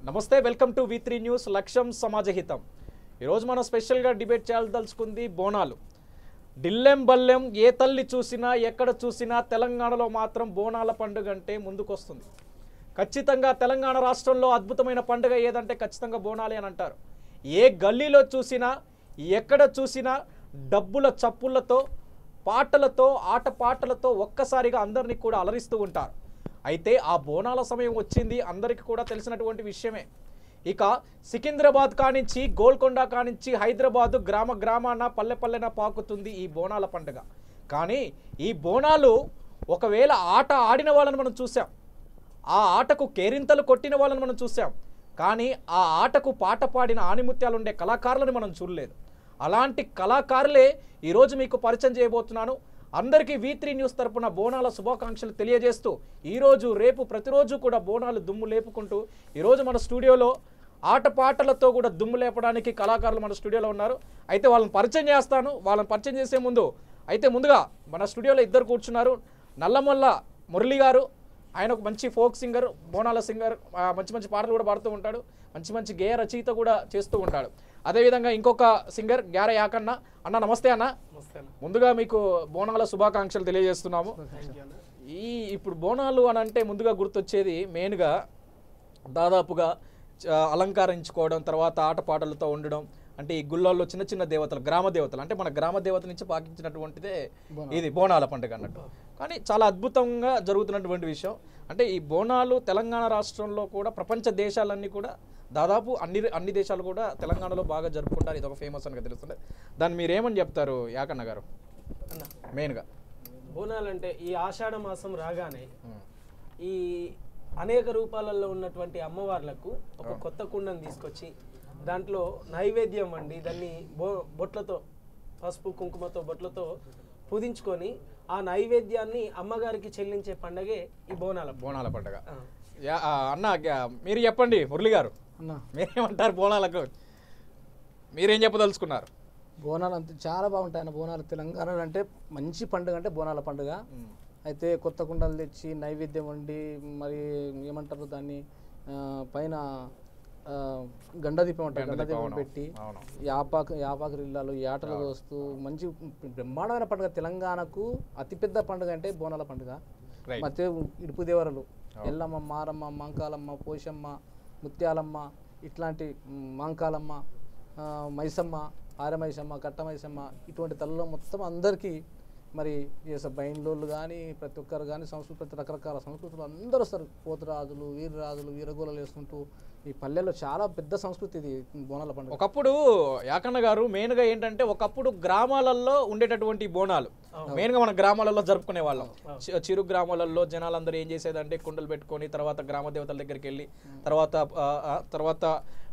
నమస్తే, welcome to V3 news లక్ష్యం సమాజహితం. ఈరోజు మనం స్పెషల్గా డిబేట్ చేయాల్దలుచుకుంది బోనాలు. డిల్లెం బల్లెం ఏ తల్లి చూసినా ఎక్కడ చూసినా తెలంగాణలో మాత్రం బోనాల పండుగ అంటే ముందుకొస్తుంది. ఖచ్చితంగా తెలంగాణ రాష్ట్రంలో అద్భుతమైన పండుగ ఏదంటే ఖచ్చితంగా బోనాలే అని అంటారు. ఏ గల్లీలో చూసినా ఎక్కడ చూసినా డబ్బుల చప్పులతో పాటలతో ఆటపాటలతో ఒక్కసారిగా అందరినీ కూడా అలరిస్తూ ఉంటారు. అయితే ఆ బోనాల సమయం వచ్చింది అందరికీ కూడా తెలిసినటువంటి విషయమే. ఇక సికింద్రాబాద్ కానించి గోల్కొండ కానించి హైదరాబాద్ గ్రామ గ్రామాన పల్లె పల్లెన పాకుతుంది ఈ బోనాల పండుగ. కానీ ఈ బోనాలు ఒకవేళ ఆట ఆడిన వాళ్ళని మనం చూసాం, ఆ ఆటకు కేరింతలు కొట్టిన వాళ్ళని మనం చూసాం, కానీ ఆ ఆటకు పాట పాడిన ఆణిముత్యాలు ఉండే కళాకారులను మనం చూడలేదు. అలాంటి కళాకారులే ఈరోజు మీకు పరిచయం చేయబోతున్నాను. అందరికీ V3 న్యూస్ తరపున బోనాల శుభాకాంక్షలు తెలియజేస్తూ ఈరోజు రేపు ప్రతిరోజు కూడా బోనాలు దుమ్ము లేపుకుంటూ ఈరోజు మన స్టూడియోలో ఆటపాటలతో కూడా దుమ్ము లేపడానికి కళాకారులు మన స్టూడియోలో ఉన్నారు. అయితే వాళ్ళని పరిచయం చేస్తాను. వాళ్ళని పరిచయం చేసే ముందుగా మన స్టూడియోలో ఇద్దరు కూర్చున్నారు. నల్లమల్ల మురళి గారు, ఆయన ఒక మంచి ఫోక్ సింగర్, బోనాల సింగర్, మంచి మంచి పాటలు కూడా పాడుతూ ఉంటాడు, మంచి గేయ రచయిత కూడా చేస్తూ ఉంటాడు. అదేవిధంగా ఇంకొక సింగర్ గ్యార యాకన్న. అన్న నమస్తే అన్న. ముందుగా మీకు బోనాల శుభాకాంక్షలు తెలియజేస్తున్నాము. ఇప్పుడు బోనాలు అని అంటే ముందుగా గుర్తొచ్చేది మెయిన్గా దాదాపుగా అలంకరించుకోవడం, తర్వాత ఆటపాటలతో ఉండడం, అంటే ఈ గుళ్ళల్లో చిన్న చిన్న దేవతలు, గ్రామ దేవతలు, అంటే మన గ్రామ దేవత నుంచి పాకించినటువంటిదే ఇది బోనాల పండుగ అన్నట్టు. కానీ చాలా అద్భుతంగా జరుగుతున్నటువంటి విషయం. అంటే ఈ బోనాలు తెలంగాణ రాష్ట్రంలో కూడా ప్రపంచ దేశాలన్నీ కూడా దాదాపు అన్ని దేశాలు కూడా తెలంగాణలో బాగా జరుపుకుంటారు. ఇది ఒక ఫేమస్ అని తెలుస్తుంది. దాన్ని మీరేమని చెప్తారు యాకన్న గారు? మెయిన్గా బోనాలు అంటే ఈ ఆషాఢ మాసం రాగానే ఈ అనేక రూపాలలో ఉన్నటువంటి అమ్మవార్లకు ఒక కొత్త కుండను తీసుకొచ్చి దాంట్లో నైవేద్యం వండి దాన్ని బొట్లతో, పసుపు కుంకుమతో బొట్లతో పూజించుకొని ఆ నైవేద్యాన్ని అమ్మగారికి చెల్లించే పండగే ఈ బోనాల పండుగ. అన్న మీరు చెప్పండి, మురళి గారు మీరేమంటారు బోనాలకు? మీరేం చెప్పదలుచుకున్నారు? బోనాలు అంతే చాలా బాగుంటాయి అన్న. బోనాలు తెలంగాణ అంటే మంచి పండుగ అంటే బోనాల పండుగ. అయితే కొత్త కుండలు తెచ్చి నైవేద్యం వండి, మరి ఏమంటారు దాన్ని, పైన గండదీపం అంటారు, గండదీపం పెట్టి యాపాకు రిల్లాలు యాటలు వస్తూ మంచి బ్రహ్మాండమైన పండుగ. తెలంగాణకు అతిపెద్ద పండుగ అంటే బోనాల పండుగ. మధ్య ఇడుపు దేవరలు ఎల్లమ్మ, మారమ్మ, మంకాలమ్మ, పోషమ్మ, ముత్యాలమ్మ, ఇట్లాంటి మంకాలమ్మ, మైసమ్మ, ఆరమైసమ్మ, కట్టమైసమ్మ, ఇటువంటి తల్లలో మొత్తం అందరికీ మరి బైండ్లోళ్ళు కానీ ప్రతి ఒక్కరు కానీ సంస్కృతి, రకరకాల సంస్కృతులు అందరూ వస్తారు. పోతురాజులు, వీరరాజులు, వీరగోళలు వేసుకుంటూ ఈ పల్లెల్లో చాలా పెద్ద సంస్కృతి ఇది బోనాల పండుగ. ఒకప్పుడు యాకన్న గారు మెయిన్గా ఏంటంటే ఒకప్పుడు గ్రామాలలో ఉండేటటువంటి బోనాలు మెయిన్గా మన గ్రామాలలో జరుపుకునే వాళ్ళం. చిరు గ్రామాలలో జనాలందరూ ఏం చేసేదంటే కుండలు పెట్టుకొని తర్వాత గ్రామ దేవతల దగ్గరికి వెళ్ళి తర్వాత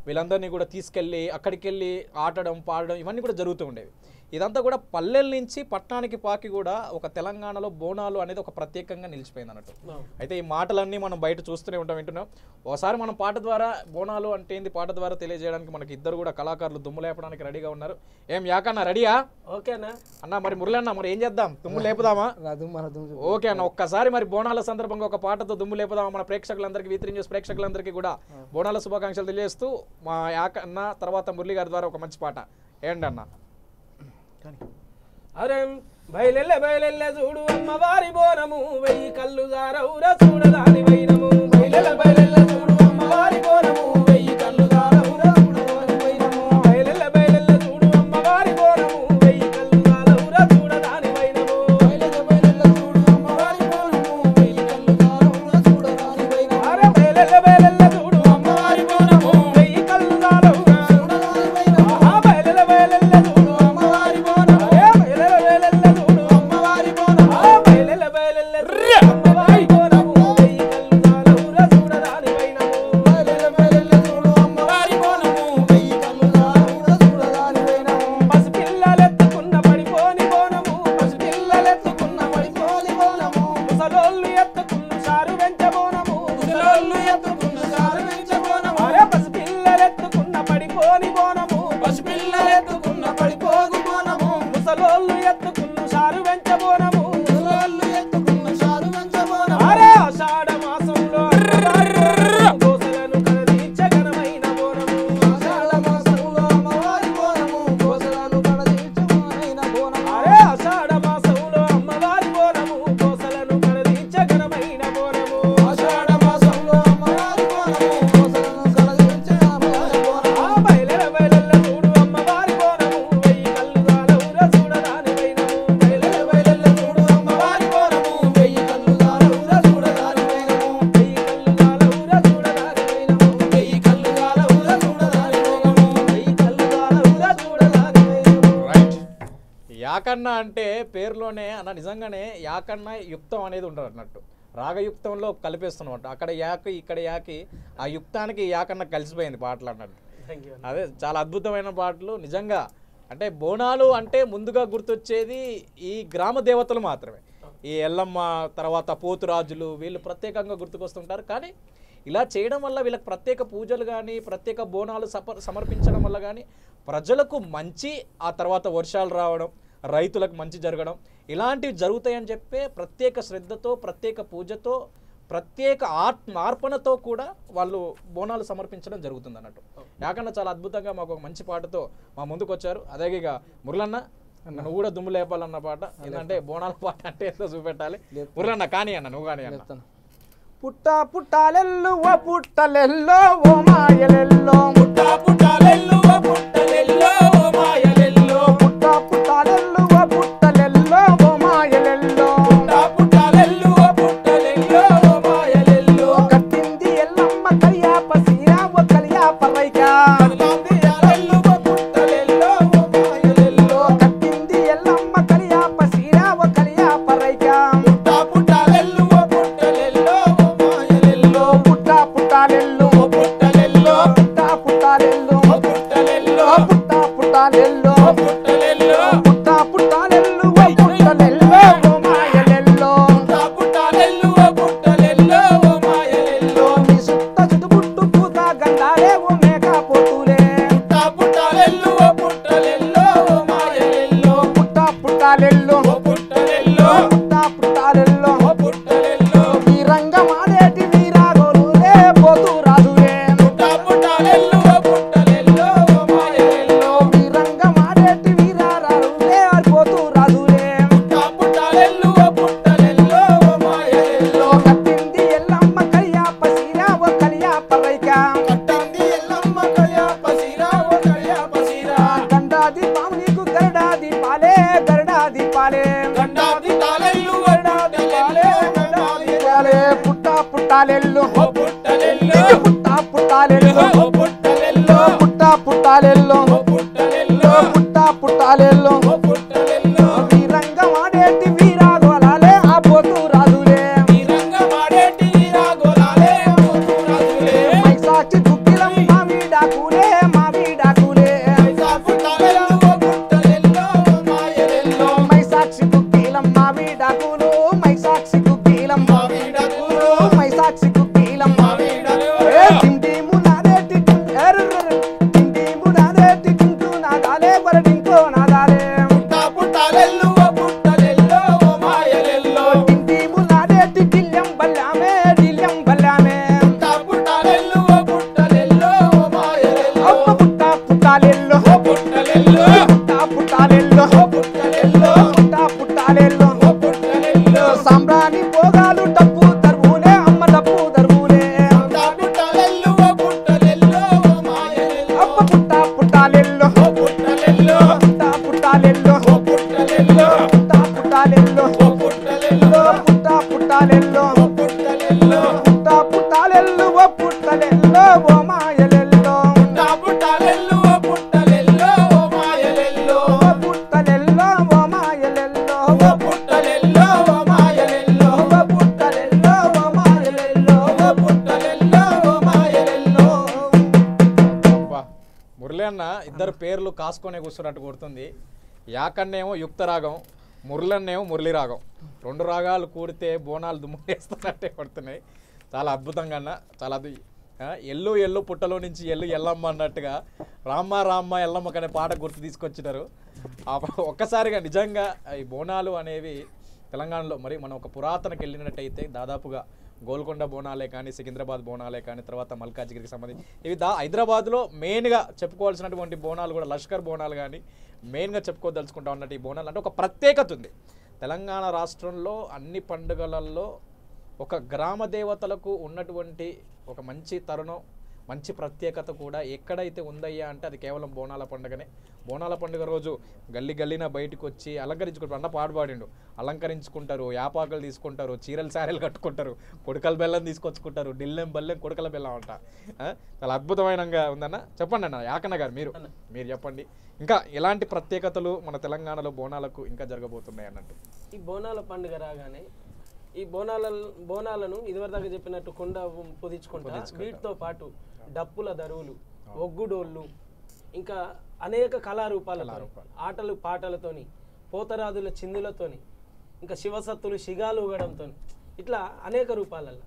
వీళ్ళందరినీ కూడా తీసుకెళ్ళి అక్కడికి వెళ్ళి ఆడడం, పాడడం ఇవన్నీ కూడా జరుగుతూ ఉండేవి. ఇదంతా కూడా పల్లెల నుంచి పట్టణానికి పాకి కూడా ఒక తెలంగాణలో బోనాలు అనేది ఒక ప్రత్యేకంగా నిలిచిపోయింది అన్నట్టు. అయితే ఈ మాటలన్నీ మనం బయట చూస్తూనే ఉంటాం, వింటున్నాం. ఒకసారి మనం పాట ద్వారా బోనాలు అంటే ఏంది పాట ద్వారా తెలియజేయడానికి మనకి ఇద్దరు కూడా కళాకారులు దుమ్ము లేపడానికి రెడీగా ఉన్నారు. ఏం యాకన్న రెడీయా? ఓకేనా అన్న. మరి మురళి అన్న, మరి ఏం చేద్దాం? దుమ్ము లేపుదామా? ఓకే అన్న, ఒక్కసారి మరి బోనాల సందర్భంగా ఒక పాటతో దుమ్ము లేపుదామా? మన ప్రేక్షకులందరికీ, V3 న్యూస్ ప్రేక్షకులందరికీ కూడా బోనాల శుభాకాంక్షలు తెలియజేస్తూ మా యాకన్న తర్వాత మురళి గారి ద్వారా ఒక మంచి పాట ఏంటన్న? అరే బయలెల్లె చూడు అమ్మవారి బోనము, వెయ్యి కళ్ళు జారవురా చూడదాని వైనము. బయలెల్లె చూడు అమ్మవారి బోనము, వెయ్యి కళ్ళు జారవురా చూడదాని వైనము. బయలెల్లె చూడు అమ్మవారి బోనము, వెయ్యి కళ్ళు జారవురా చూడదాని వైనము. బయలెల్లె చూడు అమ్మవారి బోనము, వెయ్యి కళ్ళు జారవురా చూడదాని వైనము. అరే బయలెల్లె చూడు అమ్మవారి బోనము, వెయ్యి కళ్ళు జారవురా చూడదాని వైనము. ఆ బయలెల్లె చూడు అమ్మవారి బోనము, అమ్మవారి బోనము, వెయ్యి కళ్ళు జారవురా చూడదాని వైనము. యాకన్న అంటే పేరులోనే అన్న నిజంగానే యాకన్న యుక్తం అనేది ఉంటుంది అన్నట్టు, రాగయుక్తంలో కలిపేస్తున్నమాట. అక్కడ యాకి ఇక్కడ యాకి, ఆ యుక్తానికి యాకన్న కలిసిపోయింది పాటలు అన్నట్టు. అదే చాలా అద్భుతమైన పాటలు నిజంగా. అంటే బోనాలు అంటే ముందుగా గుర్తొచ్చేది ఈ గ్రామ దేవతలు మాత్రమే, ఈ ఎల్లమ్మ తర్వాత పోతురాజులు వీళ్ళు ప్రత్యేకంగా గుర్తుకొస్తుంటారు. కానీ ఇలా చేయడం వల్ల వీళ్ళకి ప్రత్యేక పూజలు కానీ ప్రత్యేక బోనాలు సమర్పించడం వల్ల కానీ ప్రజలకు మంచి, ఆ తర్వాత వర్షాలు రావడం, రైతులకు మంచి జరగడం ఇలాంటివి జరుగుతాయని చెప్పే ప్రత్యేక శ్రద్ధతో, ప్రత్యేక పూజతో, ప్రత్యేక ఆత్మార్పణతో కూడా వాళ్ళు బోనాలు సమర్పించడం జరుగుతుంది అన్నట్టు. యాకన్న చాలా అద్భుతంగా మాకు ఒక మంచి పాటతో మా ముందుకు వచ్చారు. అదే ఇక మురళన్న నువ్వు కూడా దుమ్ము లేపాలన్న పాట, ఏంటంటే బోనాల పాట అంటే ఎంతో చూపెట్టాలి. మురళన్న కానీ అన్న, నువ్వు కానీ అన్న. పుట్ట పుట్టాలెల్లు ఓ పుట్టలెల్లో ఓ మాయలెల్లో, పుట్ట పుట్టాలెల్లు ఓ పుట్టలెల్లో ఓ మాయలెల్లో, పుట్ట పుట్టాలెల్లు ఓ పుట్టలెల్లో ఓ మాయలెల్లో, పుట్ట పుట్టాలెల్లు ఓ పుట్టలెల్లో ఓ మాయలెల్లో, కట్టింది ఎల్లమ్మ కలియాప సీరా ఓ కలియాప రైకా, కట్టింది ఎల్లెల్లు ఓ పుట్టలెల్లో ఓ మాయలెల్లో, కట్టింది ఎల్లమ్మ కలియాప సీరా ఓ కలియాప రైకా, పుట్ట పుట్టాలెల్లు ఓ పుట్టలెల్లో ఓ మాయలెల్లో, పుట్ట పుట్టాలెల్లు ఓ పుట్టలెల్లో, పుట్ట పుట్టాలెల్లు ఓ పుట్టలెల్లో, పుట్ట పుట్టాలెల్లు ఓ పుట్టలెల్లో, పుట్ట పుట్టాలెల్లు ఓ పుట్టలెల్లో ఓ మాయలెల్లో, పుట్ట పుట్టాలెల్లు ఓ పుట్టలెల్లో ఓ మాయలెల్లో, నీ సుట్ట చుట్టుపుట్టు పూత గండాలే ఓ మేక పొట్టులే, పుట్ట పుట్టాలెల్లు ఓ పుట్టలెల్లో ఓ మాయలెల్లో, పుట్ట పుట్టాలెల్లు ఓ పుట్టలెల్లో, పుట్ట పుట్టాలెల్లు ఓ పుట్టలెల్లో, ఈ రంగమాడేటి వీరాగోలులే పోతూ రాజులే, పుట్ట పుట్టాలెల్లు ఓ పుట్టలెల్లో ఓ మాయలెల్లో, ఈ రంగమాడేటి వీరారాలులే పోతూ రాజులే, పుట్ట పుట్టాలెల్లు ఓ పుట్టలెల్లో ఓ మాయలెల్లో, కట్టింది ఎల్లమ్మ కలియాప సీరా ఓ కలియాప రైకా, కట్టింది ఎల్లమ్మ కలియాప సీరా ఓ కలియాప సీరా, గండాది పామునీకు గరడాది పాలే గరడాది పాలే, గండాది తాళెల్లు గండాది పాలే గండాది పాలే పుట్ట పుట్టాలెల్లు ఓ పుట్టలెల్లో, పుట్ట పుట్టాలెల్లు ఓ పుట్టలెల్లో, పుట్ట పుట్టాలెల్లు ఓ పుట్టలెల్లో, పుట్ట పుట్టాలెల్లు ఓ పుట్టలెల్లో, ఈ రంగమాడేటి వీరాగోలాలే ఆ పోతూ రాజులే, ఈ రంగమాడేటి రాగోలాలే పోతురాజులే, మైసాచి దుక్కిలం మావిడాకులే మావిడాకులే, పైసా పుట్టాలెల్లు ఓ పుట్టలెల్లో ఓ మాయలెల్లో, మైసాక్షి దుక్కిలం మావిడాకులు మైసాక్షి దుక్కిలం మావిడకులు, మైసాక్షి దుక్కిలం మావిడకులు, టింటిము నాదేటి టింటిము నాదేటి టింటు నాదాలే వరడింకో నాదాలే, పుట్ట పుట్టాలెల్లు ఓ పుట్టలెల్లో ఓ మాయలెల్లో, టింటిము నాదేటి టిల్లం బల్లామే టిల్లం బల్లామే, పుట్ట పుట్టాలెల్లు ఓ పుట్టలెల్లో ఓ మాయలెల్లో, అమ్మ పుట్ట పుట్టాలెల్లు ఓ పుట్టలెల్లో, పుట్ట పుట్టాలెల్లు ఓ పుట్టలెల్లో, పుట్ట పుట్టాలెల్లు ఓ పుట్టలెల్లో, సాంబ్రాణి పోగాలు డప్పు దర్వులే అమ్మ డప్పు దర్వులే, పుట్ట పుట్టాలెల్లు ఓ పుట్టలెల్లో ఓ మాయలెల్లో, అమ్మ పుట్ట పుట్టాలెల్లు ఓ పుట్టలెల్లో, పుట్ట పుట్టాలెల్లు ఓ పుట్టలెల్లో, పుట్ట పుట్టాలెల్లు ఓ పుట్టలెల్లో, పుట్ట పుట్టాలెల్లు ఓ పుట్టలెల్లో, పుట్ట పుట్టాలెల్లు ఓ పుట్టలెల్లో ఓ మాయలెల్లో, పుట్ట పుట్టాలెల్లు ఓ పుట్టలెల్లో ఓ మాయలెల్లో, ఓ పుట్టలెల్లో ఓ మాయలెల్లో, ఓ పుట్టలెల్లో ఓ మాయలెల్లో, ఓ పుట్టలెల్లో ఓ మాయలెల్లో, ఓ పుట్టలెల్లో ఓ మాయలెల్లో, అబ్బా, మురళి అన్న ఇద్దరు పేర్లు కాసుకొనే కూర్చున్నట్టు కొడుతుంది. యాకన్నేమో యుక్త రాగం, మురళన్నేమో మురళి రాగం. రెండు రాగాలు కూడితే బోనాలు దుమ్ము వేస్తున్నట్టే కొడుతున్నాయి. చాలా అద్భుతంగా అన్న, చాలా ఎల్లు ఎల్లు పుట్టలో నుంచి ఎల్లు ఎల్లమ్మ అన్నట్టుగా రామ్మ రామ్మ ఎల్లమ్మ అనే పాట గుర్తు తీసుకొచ్చినారు. ఒక్కసారిగా నిజంగా ఈ బోనాలు అనేవి తెలంగాణలో మరి మనం ఒక పురాతనకి వెళ్ళినట్టయితే దాదాపుగా గోల్కొండ బోనాలే కానీ, సికింద్రాబాద్ బోనాలే కానీ, తర్వాత మల్కాజ్గిరికి సంబంధించి ఇవి హైదరాబాద్లో మెయిన్గా చెప్పుకోవాల్సినటువంటి బోనాలు కూడా లష్కర్ బోనాలు కానీ మెయిన్గా చెప్పుకోదలుచుకుంటా ఉన్నట్టు ఈ బోనాలు అంటే ఒక ప్రత్యేకత ఉంది. తెలంగాణ రాష్ట్రంలో అన్ని పండుగలలో ఒక గ్రామ దేవతలకు ఉన్నటువంటి ఒక మంచి తరుణం, మంచి ప్రత్యేకత కూడా ఎక్కడైతే ఉందయ్యా అంటే అది కేవలం బోనాల పండుగనే. బోనాల పండుగ రోజు గల్లీ గల్లీన బయటకు వచ్చి అలంకరించుకుంటారు. అన్న పాడు పాడిండు, అలంకరించుకుంటారు, యాపాకులు తీసుకుంటారు, చీరలు శారీలు కట్టుకుంటారు, కొడుకల బెల్లం తీసుకొచ్చుకుంటారు. డిల్లెం బల్లెం కొడుకల బెల్లం అంట. చాలా అద్భుతమైనగా ఉందన్న. చెప్పండి అన్న యాకన్న గారు, మీరు చెప్పండి ఇంకా ఎలాంటి ప్రత్యేకతలు మన తెలంగాణలో బోనాలకు ఇంకా జరగబోతున్నాయి అన్నట్టు. ఈ బోనాల పండుగ రాగానే ఈ బోనాలను ఇదివరదాకా చెప్పినట్టు కొండ పొదించుకుంటా, వీటితో పాటు డప్పుల దరువులు, ఒగ్గుడోళ్ళు, ఇంకా అనేక కళారూపాలతో, ఆటలు పాటలతోని, పోతరాదుల చిందులతోని, ఇంకా శివసత్తులు శిగాలు ఊగడంతో, ఇట్లా అనేక రూపాలలో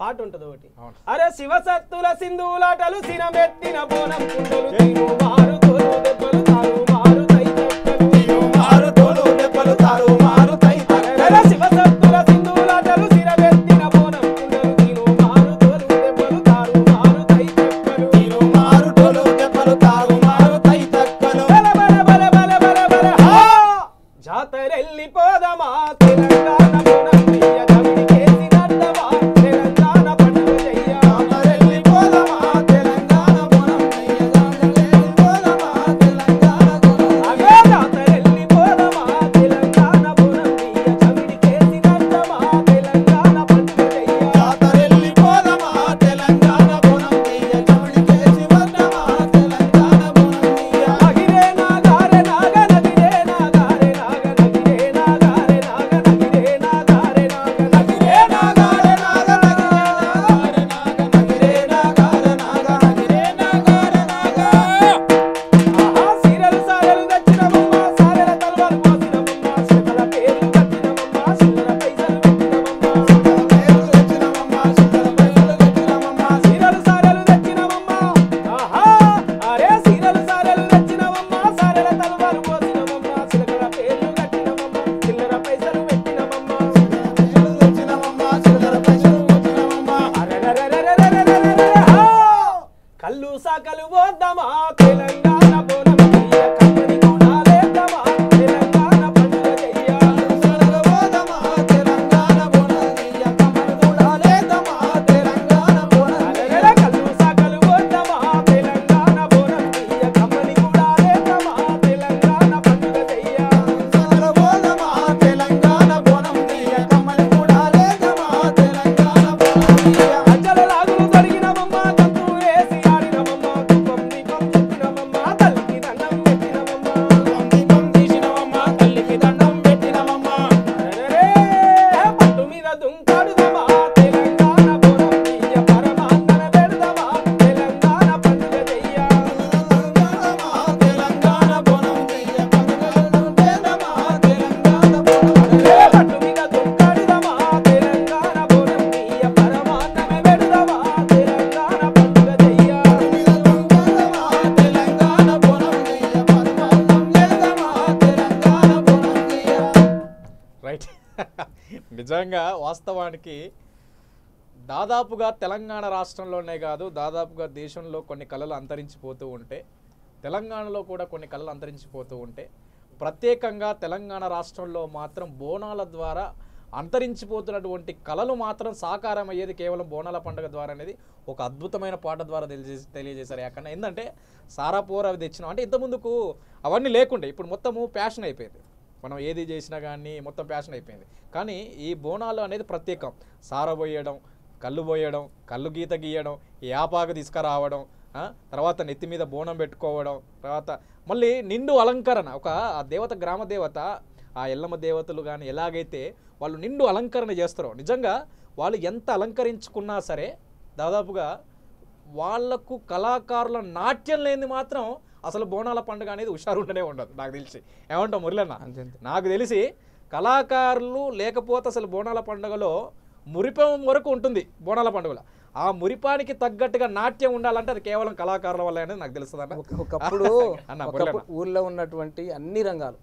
పాట ఉంటుంది ఒకటి. అరే శివసత్తుల సింధులాటలు సినమెత్తిన బోనం కుండలు మారు తోలు దెబ్బలు తారు మారు తై తక్కలు మారు తోలు దెబ్బలు తారు మారు తై తక్కలు శివసత్తుల సింధులాటలు సినమెత్తిన బోనం కుండలు తీరు మారు తోలు దెబ్బలు తారు మారు తై తక్కలు తీరు మారు తోలు దెబ్బలు తారు మారు తై తక్కలు బల బల బల బల బల బల హా జాతరెల్లి పోదమా తెలంగాణ బోనం వెయ్య దమిడి కేసి నద్దమా తెలంగాణ పండుగ చెయ్య జాతరెల్లి పోదమా తెలంగాణ బోనం వెయ్య దమిడి కేసి పోదమా తెలంగాణ బోనం అగే జాతరెల్లి పోదమా తెలంగాణ బోనం వెయ్య దమిడి కేసి నద్దమా తెలంగాణ పండుగ చెయ్య జాతరెల్లి పోదమా తెలంగాణ బోనం వెయ్య దమిడి కేసి వద్దమా తెలంగాణ బోనం వెయ్య అగిరే నాగారే నాగ నగిరే నాగారే నాగ నగిరే నాగారే నాగ నగిరే నాగారే నాగ నగిరే నాగారే నాగ నగిరే నాగారే నాగ నగిరే నాగారే నాగ ఆహా సీరలు సారలు తెచ్చినమమ్మ సారెల తలవాలు పోసినమమ్మ శిలకల పేర్లు కట్టినమమ్మ శిల్లర పైసలు పెట్టినమమ్మ శిల్లర పేర్లు తెచ్చినమమ్మ శిల్లర పైసలు పెట్టినమమ్మ సీరలు సారలు తెచ్చినమమ్మ ఆహా అరే సీరలు సారలు తెచ్చినమమ్మ సారెల తలవాలు పోసినమమ్మ శిలకల పేర్లు కట్టినమమ్మ శిల్లర పైసలు పెట్టినమమ్మ శిల్లర పేర్లు తెచ్చినమమ్మ శిల్లర పైసలు పెట్టినమమ్మ అరెరెరెరెరెరెరెరెరె హా కల్లు సాకలు పోద్దామా తెలంగాణ బోనం చెయ్య కమ్మని గుణాలేద్దామా తెలంగాణ పండుగ చెయ్య సాకలు పోద్దామా తెలంగాణ బోనం చెయ్య కమ్మని గుణాలేద్దామా తెలంగాణ బోనం చెయ్య కల్లు సాకలు పోద్దామా తెలంగాణ బోనం చెయ్య కమ్మని గుణాలేద్దామా తెలంగాణ పండుగ చెయ్య సాకలు పోద్దామా తెలంగాణ బోనం చెయ్య కమ్మని గుణాలేద్దామా తెలంగాణ బోనం చెయ్య అజ్జల లాగులు దొరికినమమ్మ గంతు వేసి ఆడినమమ్మ దుఃఖం దీపం చుట్టినమమ్మ తల్లికి దండం పెట్టినమమ్మ దీపం తీసినమమ్మ తల్లికి దండం పెట్టినమమ్మ అరెరే పట్టు మీద దుంకాడుదమా తెలంగాణ బోనం చెయ్య పరమాన్నన పెడదమా తెలంగాణ పండుగ చెయ్య తెలంగాణ బోనం చెయ్య పండుగలను చేద్దామా తెలంగాణ బోనం అరెరే పట్టు మీద దుంకాడుదమా తెలంగాణ బోనం చెయ్య పరమాన్నన పెడదమా తెలంగాణ పండుగ చెయ్య తెలంగాణ బోనం చెయ్య పరమాన్నం చేద్దామా తెలంగాణ బోనం చెయ్య రైట్. నిజంగా వాస్తవానికి దాదాపుగా తెలంగాణ రాష్ట్రంలోనే కాదు, దాదాపుగా దేశంలో కొన్ని కళలు అంతరించిపోతూ ఉంటే, తెలంగాణలో కూడా కొన్ని కళలు అంతరించిపోతూ ఉంటే, ప్రత్యేకంగా తెలంగాణ రాష్ట్రంలో మాత్రం బోనాల ద్వారా అంతరించిపోతున్నటువంటి కళలు మాత్రం సాకారం అయ్యేది కేవలం బోనాల పండుగ ద్వారా అనేది ఒక అద్భుతమైన పాట ద్వారా తెలియజేశారు. యాకన్నా ఏంటంటే సారాపోర అవి తెచ్చినాం అంటే ఇంతకుముందుకు అవన్నీ లేకుండే, ఇప్పుడు మొత్తము ప్యాషన్ అయిపోయింది. మనం ఏది చేసినా కానీ మొత్తం ప్యాషన్ అయిపోయింది. కానీ ఈ బోనాలు అనేది ప్రత్యేకం. సార పోయడం, కళ్ళు పోయడం, కళ్ళు గీత గీయడం, యాపాకు తీసుకురావడం, తర్వాత నెత్తి మీద బోనం పెట్టుకోవడం, తర్వాత మళ్ళీ నిండు అలంకరణ. ఒక ఆ దేవత గ్రామ దేవత ఆ ఎల్లమ్మ దేవతలు కానీ ఎలాగైతే వాళ్ళు నిండు అలంకరణ చేస్తారో, నిజంగా వాళ్ళు ఎంత అలంకరించుకున్నా సరే దాదాపుగా వాళ్లకు కళాకారుల నాట్యం లేని మాత్రం అసలు బోనాల పండుగ అనేది హుషారుంటనే ఉండదు. నాకు తెలిసి ఏమంటావు మురళన్న? నాకు తెలిసి కళాకారులు లేకపోతే అసలు బోనాల పండుగలో మురిపం వరకు ఉంటుంది. బోనాల పండుగలో ఆ మురిపానికి తగ్గట్టుగా నాట్యం ఉండాలంటే అది కేవలం కళాకారుల వల్ల అనేది నాకు తెలుస్తుంది అన్న. ఒకప్పుడు ఊర్లో ఉన్నటువంటి అన్ని రంగాలు,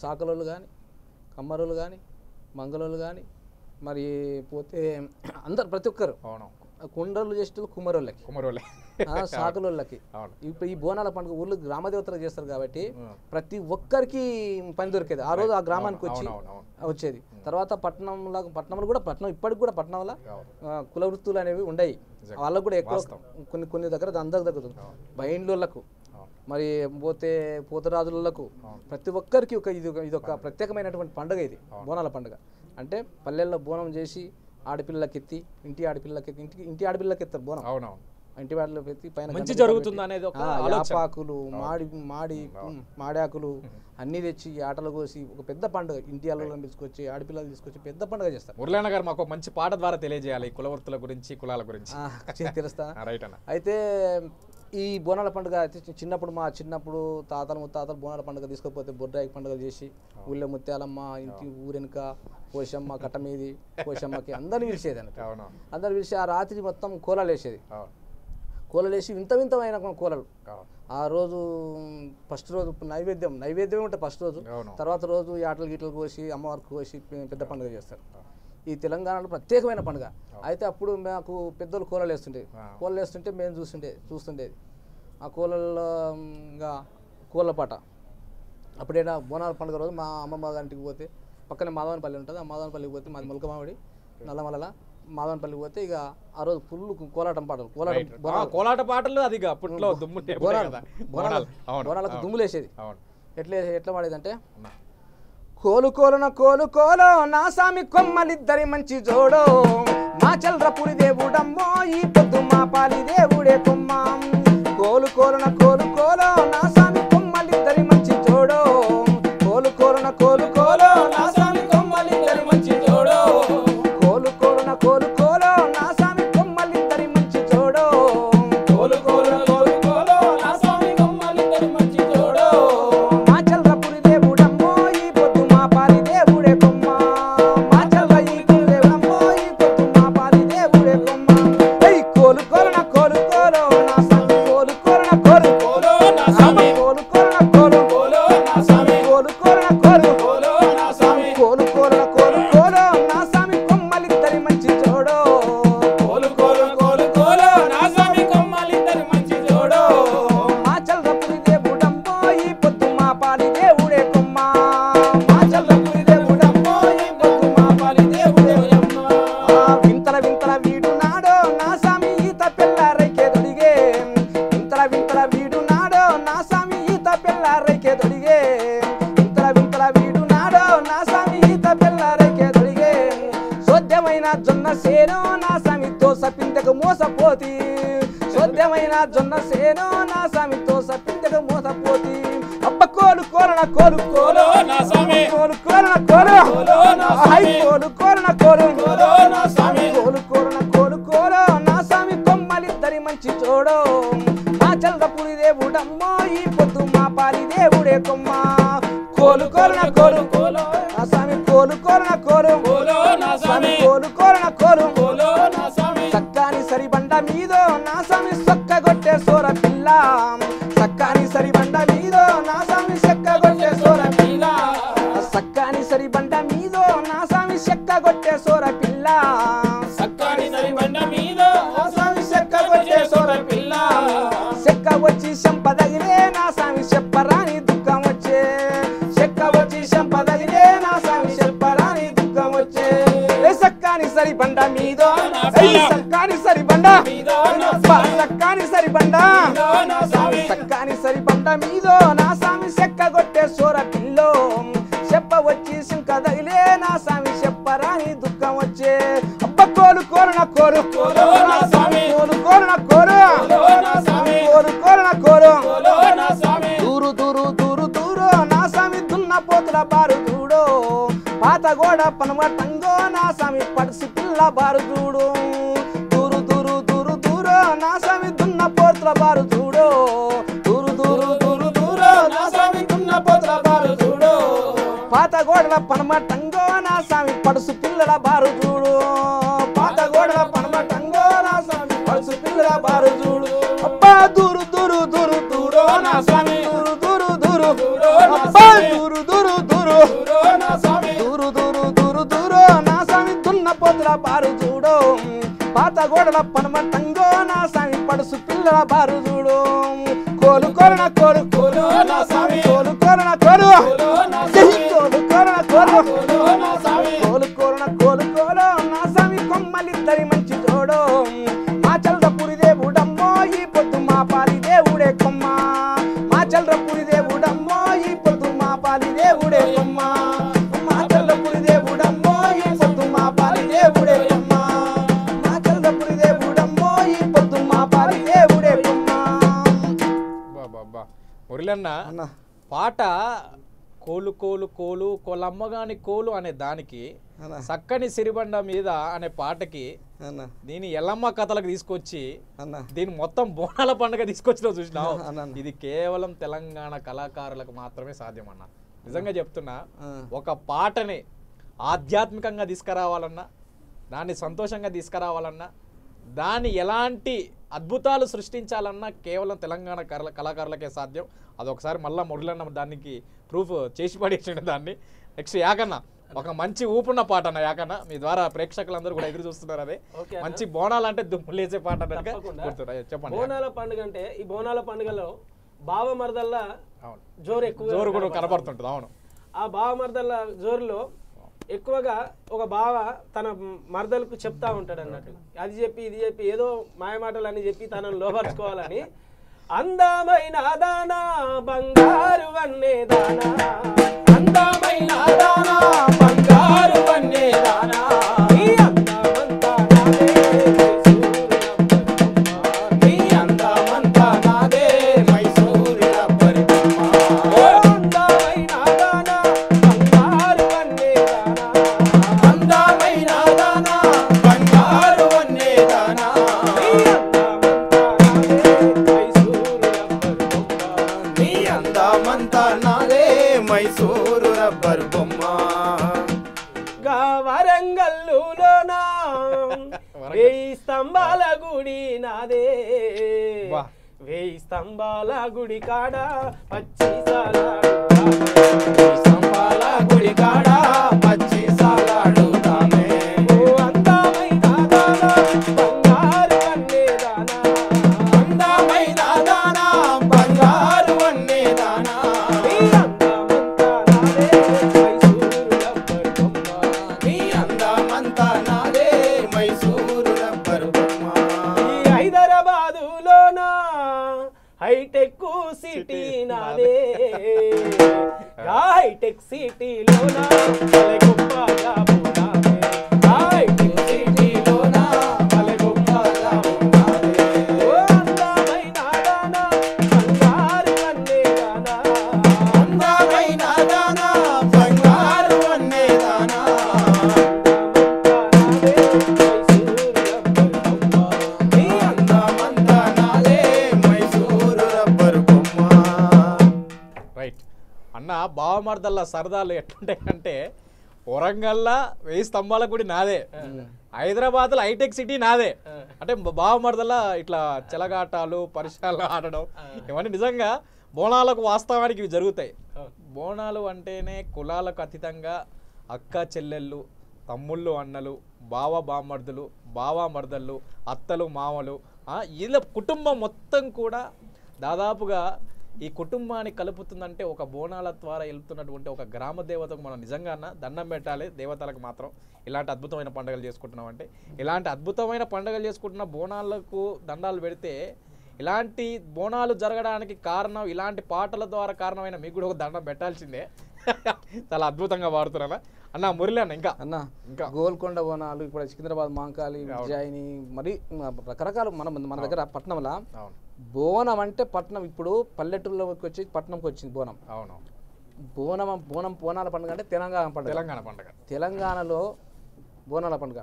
సాకలోళ్ళు కానీ, కమ్మరోళ్ళు కానీ, మంగళోళ్ళు కానీ, మరి పోతే అందరు ప్రతి ఒక్కరు కుండలు చేసేటోళ్ళు కుమ్మరోళ్ళకి సాకులోళ్ళకి. ఇప్పుడు ఈ బోనాల పండుగ ఊళ్ళో గ్రామదేవతలు చేస్తారు కాబట్టి ప్రతి ఒక్కరికి పని దొరికేది ఆ రోజు ఆ గ్రామానికి వచ్చేది. తర్వాత పట్టణంలో కూడా ఇప్పటికి కూడా పట్టణంలో కుల వృత్తులు అనేవి ఉండయి, వాళ్ళకు కూడా ఎక్కువ కొన్ని దగ్గర అందరి దగ్గర బైండ్లకు మరి పోతరాజులకు ప్రతి ఒక్కరికి ఇదొక ప్రత్యేకమైనటువంటి పండుగ ఇది బోనాల పండుగ. అంటే పల్లెల్లో బోనం చేసి ఆడపిల్లలకి ఎత్తి ఇంటి ఆడపిల్లకి ఎత్తారు బోనం, ఇంటి ఆడపిల్లకి ఎత్తి పైన మంచి జరుగుతుంది అనేది యాపాకులు మాడాకులు అన్ని తెచ్చి ఆటలు కోసి ఒక పెద్ద పండుగ ఇంటి ఆడలను తీసుకొచ్చి ఆడపిల్లలు తీసుకొచ్చి పెద్ద పండుగ చేస్తారు. మురళీన గారు మాకు మంచి పాట ద్వారా తెలియజేయాలి కులవృత్తుల గురించి కులాల గురించి తెలుస్తా. అయితే ఈ బోనాల పండుగ మా చిన్నప్పుడు తాతలు ముత్తాతలు బోనాల పండుగ తీసుకపోతే బొడ్రాయి పండుగలు చేసి ఊళ్ళో ముత్యాలమ్మ ఇంటి ఊరెనక పోషమ్మ కట్ట మీది పోషమ్మకి అందరిని పిలిచేది అన్నట్టు. అందరు పిలిచి ఆ రాత్రి మొత్తం కోలాలు వేసేది. కోలలు వేసి వింతమైన కోలలు. ఆ రోజు ఫస్ట్ రోజు నైవేద్యమే ఉంటుంది ఫస్ట్ రోజు. తర్వాత రోజు ఆటలు గీటలు కోసి అమ్మవారికి కోసి పెద్ద పండుగ చేస్తారు. ఈ తెలంగాణలో ప్రత్యేకమైన పండుగ. అయితే అప్పుడు మాకు పెద్దలు కోలలు వేస్తుంటే మేము చూస్తుండేది. ఆ కోలల్లో ఇంకా కోళ్ళ పాట అప్పుడైనా బోనాల పండుగ రోజు మా అమ్మమ్మ గారింటికి పోతే పక్కనే మాధవనపల్లి ఉంటుంది. ఆ మాధవనపల్లికి పోతే మాది ములకమామిడి నల్లమల్ల మాధవనపల్లికి పోతే ఇక ఆ రోజు ఫుల్ కోలాటం పాటలు కోలాట పాటలు అది అప్పట్లో బోనాలకు దుమ్ములేసేది. ఎట్లా పాడేదంటే కోలు నా సామి కొమ్మలిద్దరి మంచి జోడో మా చల్రపురి దేవుడమ్మో ఈ పొద్దు మా పాలి దేవుడే కొమ్మ. కోలు నా సామి కొమ్మలిద్దరి మంచి జోడో కోలు నా సామి కొమ్మలిద్దరి మంచి జోడో కోలు నా సామి కొమ్మలిద్దరి మంచి జోడో నా సామి కొమ్మలిద్దరి మంచి జోడో మా చల్రపురి దేవుడమ్మో ఈ పొద్దు మా పాలి దేవుడే కొమ్మ. మా చల్రపురి దేవుడమ్మో ఈ పొద్దు మా పాలి దేవుడే కొమ్మ. కోలు నా సామి కోలు నా సామి నా సామి కొమ్మలిద్దరి మంచి జోడో నా సామి కొమ్మలిద్దరి మంచి జోడో మా చల్రపురి దేవుడమ్మో ఈ పొద్దు మా పాలి దేవుడే కొమ్మ. మా చల్రపురి దేవుడమ్మో ఈ పొద్దు మా పాలి దేవుడే కొమ్మ. వింతల వీడు నాడో నా సామి ఈత పిల్లారైకే దొడిగే. వింతల వీడు నాడో నా సామి ఈత పిల్లారైకే దొడిగే. వింతల వీడు నాడో నా సామి ఈత పిల్లారైకే దొడిగే. సోద్యమైన జొన్న సేను నా సామి దోస పిందెకు మోసపోతి. సోద్యమైన జొన్న సేను నా సామి దోస పిందెకు మోసపోతి. అబ్బ కోలు నా సామి కోలు నా సామి నా సామి కొమ్మలిద్దరి మంచి జోడో మా చల్రపురి దేవుడమ్మో ఈ పొద్దు మా పాలి దేవుడే కొమ్మ. కోలు నా సామి సక్కాని సరి బండ మీదో నా సామి సొక్క కొట్టే సోర పిల్ల. సక్కాని సరి బండ మీదో నా సామి చెక్క కొట్టే సోర పిల్ల. సక్కాని సరి బండ మీదో నా సామి చెక్క కొట్టే సోర పిల్ల. సక్కాని సరి బండ మీదో నా సామి చెక్క కొట్టే సోర పిల్ల. చెక్క వచ్చి సంపదగిలే నా సామి చెప్పరాని దుఃఖం వచ్చే. చెక్క వచ్చి సంపదగిలే నా సామి చెప్పరాని దుఃఖం వచ్చే. సక్కాని సరి బండ మీదో సక్కాని సరి బండ సక్కాని సరి బండ మీదో నా సామి చెక్క కొట్టే సోర పిల్లో. చెప్ప వచ్చి సింక తగిలే నా సామి చెప్పరాని దుఃఖం వచ్చే. అబ్బ కోలు నా సామి దూరు నా సామి దున్న పోతుల బారు చూడు. పాత గోడ పనమటంగో నా సామి పడుసు పిల్ల బారు చూడు. దూరు నా సామి దున్న పోతుల బారు చూడు. దూరు నా సామి దున్న పోతుల బారు చూడు. పాత గోడల పనమటంగో నా సామి పడుసు పిల్లల బారు చూడు. పాత గోడల పనమటంగో నా సామి పడుసు పిల్లల బారు చూడు. అబ్బా దూరు నా సామి అబ్బా దూరు నా సామి దున్న పోతుల బారు చూడు. పాత గోడల పనమటంగో నా స్వామి పడుసు పిల్లల బారు చూడు కోలు కోరణ కోలు కోలు నా స్వామి కోలు కోరణ కోలు కోలు కోరణ కోలు కోలు కోరణ కోలు కోలు నా స్వామి కొమ్మలిద్దరి మంచి జోడు మా చల్రపురి దేవుడమ్మో ఈ పొద్దు మా పాలి దేవుడే కొమ్మ మా చల్రపురి దేవుడమ్మో ఈ పొద్దు మా పాలి దేవుడే కొమ్మ మా చల్రపురి దేవుడమ్మో ఈ పొద్దు మా పాలి దేవుడే కొమ్మ మా చల్రపురి దేవుడమ్మో ఈ పొద్దు మా పాలి దేవుడే కొమ్మ. మురళన్న పాట కోలు కోలు కోలు కోలమ్మగాని కోలు అనే దానికి చక్కని సిరిబండ మీద అనే పాటకి దీని ఎల్లమ్మ కథలకు తీసుకొచ్చి దీని మొత్తం బోనాల పండుగ తీసుకొచ్చిన చూసినావు. ఇది కేవలం తెలంగాణ కళాకారులకు మాత్రమే సాధ్యం అన్న. నిజంగా చెప్తున్నా, ఒక పాటని ఆధ్యాత్మికంగా తీసుకురావాలన్నా, దాన్ని సంతోషంగా తీసుకురావాలన్నా, దాన్ని ఎలాంటి అద్భుతాలు సృష్టించాలన్నా కేవలం తెలంగాణ కళాకారులకే సాధ్యం. అదొకసారి మళ్ళీ మురళన్న దానికి ప్రూఫ్ చేసి పడేసిండు దాన్ని. నెక్స్ట్ యాకన్న ఒక మంచి ఊపున్న పాట అన్న. యాకన్న మీ ద్వారా ప్రేక్షకులందరూ కూడా ఎదురు చూస్తున్నారు. అదే మంచి బోనాలు అంటే దుమ్ములేసే పాట చెప్పండి. బోనాల పండుగ అంటే ఈ బోనాల పండుగలో బావ మరదల్లా జోరు ఎక్కువ జోరు కూడా కనబడుతుంటుంది. అవును, ఆ బావ మరదల్ల జోరులో ఎక్కువగా ఒక బావ తన మరదలకు చెప్తా ఉంటాడు అన్నట్టు. అది చెప్పి ఇది చెప్పి ఏదో మాయమాటలు అని చెప్పి తనను లోపరుచుకోవాలని అందమైన దానా బంగారు వన్నే దానా అందమైన దానా బంగారు వన్నే దానా నీ అందమంతా నాదే మైసూరు రబ్బరు బొమ్మ అందమైన దానా బంగారు వన్నే దానా అందమైన దానా బంగారు వన్నే దానా నీ అందమంతా నాదే మైసూరు రబ్బరు బొమ్మ. వరంగల్లులోనా 1000 స్తంభాల గుడి నాదే 1000 స్తంభాల గుడి కాడ పచ్చి సాలాడు స్తంభాల గుడి కాడ పచ్చి సాలాడు తామే ఓ అందమైన దానా బంగారు వన్నే దానా అందమైన దానా బంగారు వన్నే దానా నీ అందమంతా నాదే మైసూరు రబ్బరు బొమ్మ నీ అందమంతా నాదే మైసూరు రబ్బరు బొమ్మ. ఈ హైదరాబాదులోనా హైటెక్ సిటీ నాదే హైటెక్ సిటీలోనా భలే గొప్ప జాబు నాదే హైటెక్ సిటీలోనా భలే గొప్ప జాబు నాదే ఓ అందమైన దానా బంగారు వన్నే దానా అందమైన దానా బంగారు వన్నే దానా నీ అందమంతా నాదే మైసూరు రబ్బరు బొమ్మ. రైట్ అన్న, బావమర్దల్లా సరదాలు ఎట్లుంటాయంటే వరంగల్లా 1000 స్తంభాల గుడి నాదే, హైదరాబాద్లో హైటెక్ సిటీ నాదే. అంటే బావమర్దల్లా ఇట్లా చెలగాటాలు పరిసరాలు ఆడడం ఇవన్నీ నిజంగా బోనాలకు వాస్తవానికి ఇవి జరుగుతాయి. బోనాలు అంటేనే కులాలకు అతీతంగా అక్క చెల్లెళ్ళు, తమ్ముళ్ళు అన్నలు, బావ బామర్దులు, బావ మర్దళ్ళు, అత్తలు మామలు, ఇలా కుటుంబం మొత్తం కూడా దాదాపుగా ఈ కుటుంబాన్ని కలుపుతుందంటే ఒక బోనాల ద్వారా వెళ్తున్నటువంటి ఒక గ్రామ దేవతకు మనం నిజంగా దండం పెట్టాలి. దేవతలకు మాత్రం ఇలాంటి అద్భుతమైన పండుగలు చేసుకుంటున్నాం అంటే, ఇలాంటి అద్భుతమైన పండుగలు చేసుకుంటున్న బోనాలకు దండాలు పెడితే ఇలాంటి బోనాలు జరగడానికి కారణం ఇలాంటి పాటల ద్వారా కారణమైన మీకు కూడా ఒక దండం పెట్టాల్సిందే. చాలా అద్భుతంగా వాడుతున్నా అన్న. మురళి అన్న ఇంకా గోల్కొండ బోనాలు, ఇప్పుడు సికింద్రాబాద్ మాంకాళి, ఉజ్జయిని, మరి రకరకాల మన దగ్గర పట్నంలో బోనం అంటే పట్నం ఇప్పుడు పల్లెటూరులోకి వచ్చి పట్నంకి వచ్చింది బోనం. అవును, బోనాల పండుగ అంటే తెలంగాణ పండుగ. తెలంగాణలో బోనాల పండుగ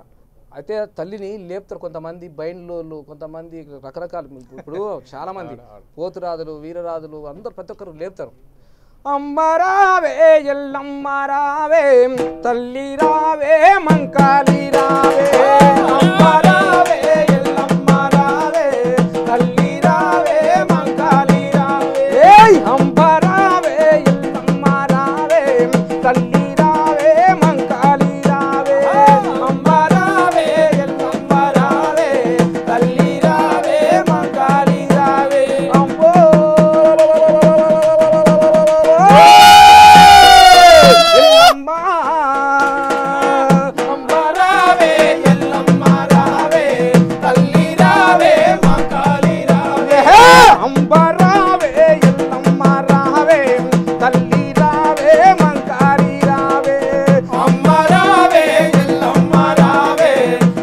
అయితే తల్లిని లేపుతారు కొంతమంది బైండ్లోళ్ళు, కొంతమంది రకరకాలు. ఇప్పుడు చాలా మంది పోతురాజులు, వీరరాజులు అందరూ ప్రతి ఒక్కరు లేపుతారు. అమ్మ రావే ఎల్లమ్మ రావే, తల్లి రావే మంకాళి రావే, అమ్మ రావే ఎల్లమ్మ రావే, తల్లి రావే మంకాళి రావే, అమ్మ రావే ఎల్లమ్మ రావే, తల్లి రావే మంకాళి రావే, అమ్మ రావే ఎల్లమ్మ రావే, అంబరావే ఎల్లమ్మ రావే తల్లి రావే మంకారి రావే అంబరావే ఎల్లమ్మ రావే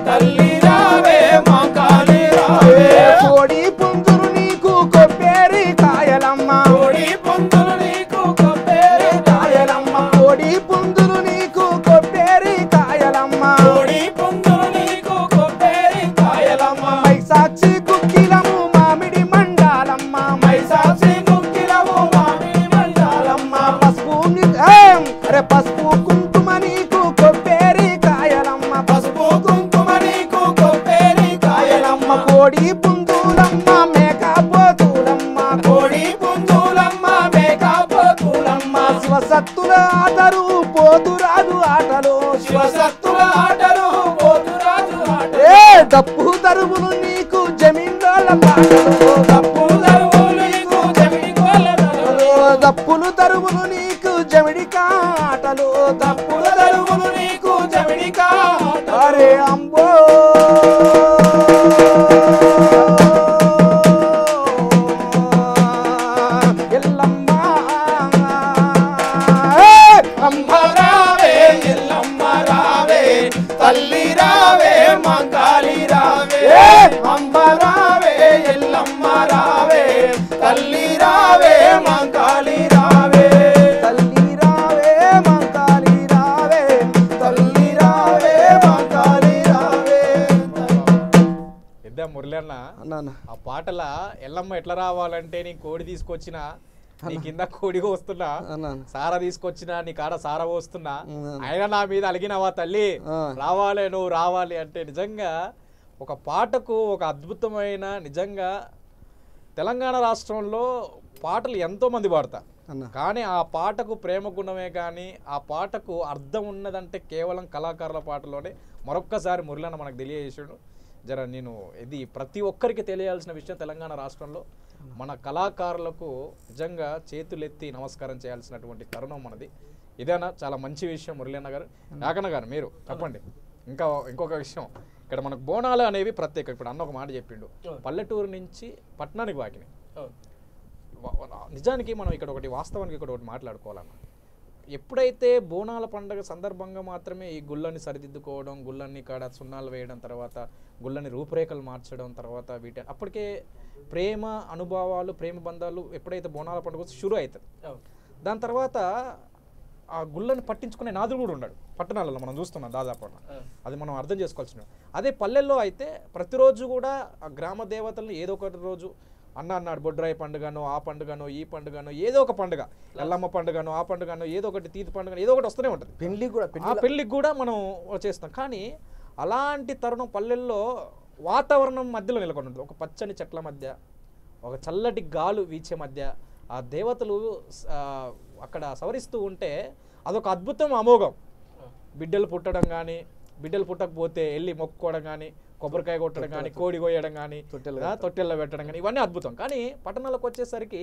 తల్లి రావే మంకారి రావే కోడి పుంజులు నీకు కొబ్బరి కాయలమ్మ కోడి పుంజులు నీకు కొబ్బరి కాయలమ్మ కోడి పుంజులు నీకు కొబ్బరి కాయలమ్మ కోడి పుంజులు నీకు కొబ్బరి కాయలమ్మ మైసాక్షి కుక్కిలము మామిడి మండాలమ్మ మైసాక్షి కుక్కిలము మామిడి మండాలమ్మ పసుపు అరే పసుపు కుంకుమ నీకు కొబ్బరి కాయలమ్మ పసుపు కుంకుమ నీకు కొబ్బరి కాయలమ్మ కోడి పుంజులమ్మ మేకపోతులమ్మ కోడి పుంజులమ్మ మేకపోతులమ్మ శివసత్తుల ఆటలు పోతురాజు ఆటలు శివసత్తుల ఆటలు పోతురాజు ఆటలు డప్పు దరువులు నీకు జమీందోళ్ళ పాటలు డప్పు దరువులు నీకు జమిడికోళ్ళ దప్పులు దరువులు నీకు జమిడికా ఆటలు దప్పుల దరువులు నీకు జమిడికా అరే అంబో ఎల్లమ్మ అంబరావే ఎల్లమ్మ రావే తల్లి రావే మంకాలి రావే అంబరావే ఎల్లమ్మ రావే తల్లి రావే మంకాలి రావే తల్లి రావే మంకాలి రావే తల్లి రావే మంకాలి రావే ఇద్దా మురళన్న ఆ పాటల ఎల్లమ్మ ఎట్లా రావాలంటే నీ కోడి తీసుకొచ్చినా నీ కింద కోడిగా వస్తున్నా సారా తీసుకొచ్చినా నీ కాడ సారా పోస్తున్నా అయినా నా మీద అలిగినవా తల్లి రావాలి నువ్వు రావాలి అంటే నిజంగా ఒక పాటకు ఒక అద్భుతమైన నిజంగా తెలంగాణ రాష్ట్రంలో పాటలు ఎంతో మంది పాడతారు కానీ ఆ పాటకు ప్రేమ గుణమే కానీ ఆ పాటకు అర్థం ఉన్నదంటే కేవలం కళాకారుల పాటలోనే మరొక్కసారి మురళన్న మనకు తెలియజేసాడు జర నేను ఇది ప్రతి ఒక్కరికి తెలియాల్సిన విషయం తెలంగాణ రాష్ట్రంలో మన కళాకారులకు నిజంగా చేతులెత్తి నమస్కారం చేయాల్సినటువంటి తరుణం మనది ఇదేనా చాలా మంచి విషయం మురళన్న గారు యాకన్న గారు మీరు చెప్పండి ఇంకొక విషయం ఇక్కడ మనకు బోనాలు అనేవి ప్రత్యేక ఇప్పుడు అన్న ఒక మాట చెప్పిండు పల్లెటూరు నుంచి పట్టణానికి వాకినాయి నిజానికి మనం ఇక్కడ వాస్తవానికి ఒకటి మాట్లాడుకోవాలన్న ఎప్పుడైతే బోనాల పండుగ సందర్భంగా మాత్రమే ఈ గుళ్ళని సరిదిద్దుకోవడం గుళ్ళని కాడ సున్నాలు వేయడం తర్వాత గుళ్ళని రూపురేఖలు మార్చడం తర్వాత అప్పటికే ప్రేమ అనుభవాలు ప్రేమ బంధాలు ఎప్పుడైతే బోనాల పండుగ షురు అవుతుంది దాని తర్వాత ఆ గుళ్ళని పట్టించుకునే నాదుడు కూడా ఉన్నాడు పట్టణాలలో మనం చూస్తున్నాం దాదాపు అది మనం అర్థం చేసుకోవాల్సిన అదే పల్లెల్లో అయితే ప్రతిరోజు కూడా ఆ గ్రామ దేవతలను ఏదో ఒక రోజు అన్నాడు బొడ్రాయి పండుగనో ఆ పండుగనో ఈ పండుగనో ఏదో ఒక పండుగ ఎల్లమ్మ పండుగనో ఆ పండుగనో ఏదో ఒకటి తీతి పండుగ ఏదో ఒకటి వస్తూనే ఉంటుంది పెళ్లికి కూడా మనం చేస్తాం కానీ అలాంటి తరుణం పల్లెల్లో వాతావరణం మధ్యలో నెలకొని ఉంటుంది ఒక పచ్చని చెట్ల మధ్య ఒక చల్లటి గాలు వీచే మధ్య ఆ దేవతలు అక్కడ సవరిస్తూ ఉంటే అదొక అద్భుతం అమోఘం బిడ్డలు పుట్టడం కానీ బిడ్డలు పుట్టకపోతే వెళ్ళి మొక్కుకోవడం కానీ కొబ్బరికాయ కొట్టడం కానీ కోడి కోయడం కానీ తొట్టెల్లో పెట్టడం కానీ ఇవన్నీ అద్భుతం కానీ పట్టణాలకు వచ్చేసరికి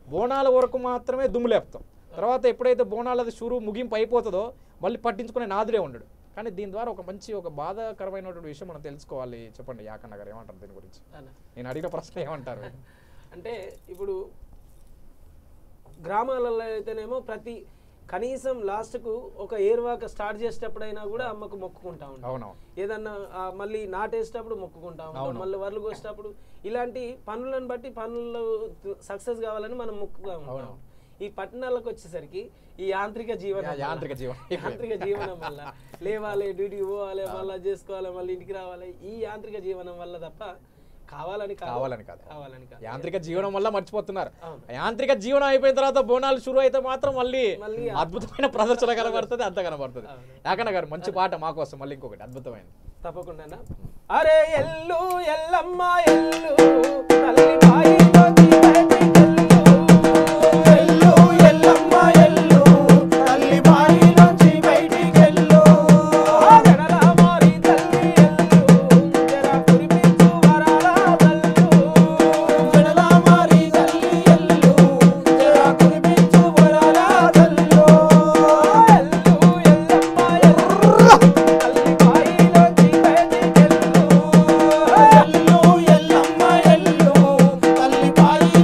బోనాల వరకు మాత్రమే దుమ్ము లేపుతాం తర్వాత ఎప్పుడైతే బోనాలది షురు ముగింపు అయిపోతుందో మళ్ళీ పట్టించుకునే నాదుడే ఉండడు కానీ దీని ద్వారా ఒక బాధాకరమైనటువంటి విషయం మనం తెలుసుకోవాలి చెప్పండి యాకన్న గారు ఏమంటారు దీని గురించి నేను అడిగిన ప్రశ్న ఏమంటారు అంటే ఇప్పుడు గ్రామాలలో అయితేనేమో ప్రతి కనీసం లాస్ట్కు ఒక ఏర్వాక స్టార్ట్ చేసేటప్పుడైనా కూడా అమ్మకు మొక్కుకుంటా ఉంటాం ఏదన్నా మళ్ళీ నాటేసేటప్పుడు మొక్కుకుంటా ఉంటాం మళ్ళీ వరలు కోసేటప్పుడు ఇలాంటి పనులను బట్టి పనులు సక్సెస్ కావాలని మనం మొక్కుగా ఉంటాం ఈ పట్టణాలకు వచ్చేసరికి ఈ యాంత్రిక జీవనం వల్ల లేవాలి డ్యూటీకి పోవాలి మళ్ళీ చేసుకోవాలి మళ్ళీ ఇంటికి రావాలి ఈ యాంత్రిక జీవనం వల్ల తప్ప కావాలని కాదు యాంత్రిక జీవనం వల్ల మర్చిపోతున్నారు యాంత్రిక జీవనం అయిపోయిన తర్వాత బోనాలు షురు అయితే మాత్రం మళ్ళీ అద్భుతమైన ప్రదర్శన కనబడుతుంది అంత కనబడుతుంది యాకన్న గారు మంచి పాట మా కోసం మళ్ళీ ఇంకొకటి అద్భుతమైనది తప్పకుండా అరే ఎల్లు ఎల్లమ్మ ఎల్లు తల్లి బాయిలోకి ఎల్లు ఎల్లమ్మ ఎల్లు తల్లి బాయిలోంచి బయటికి ఎల్లు బాయి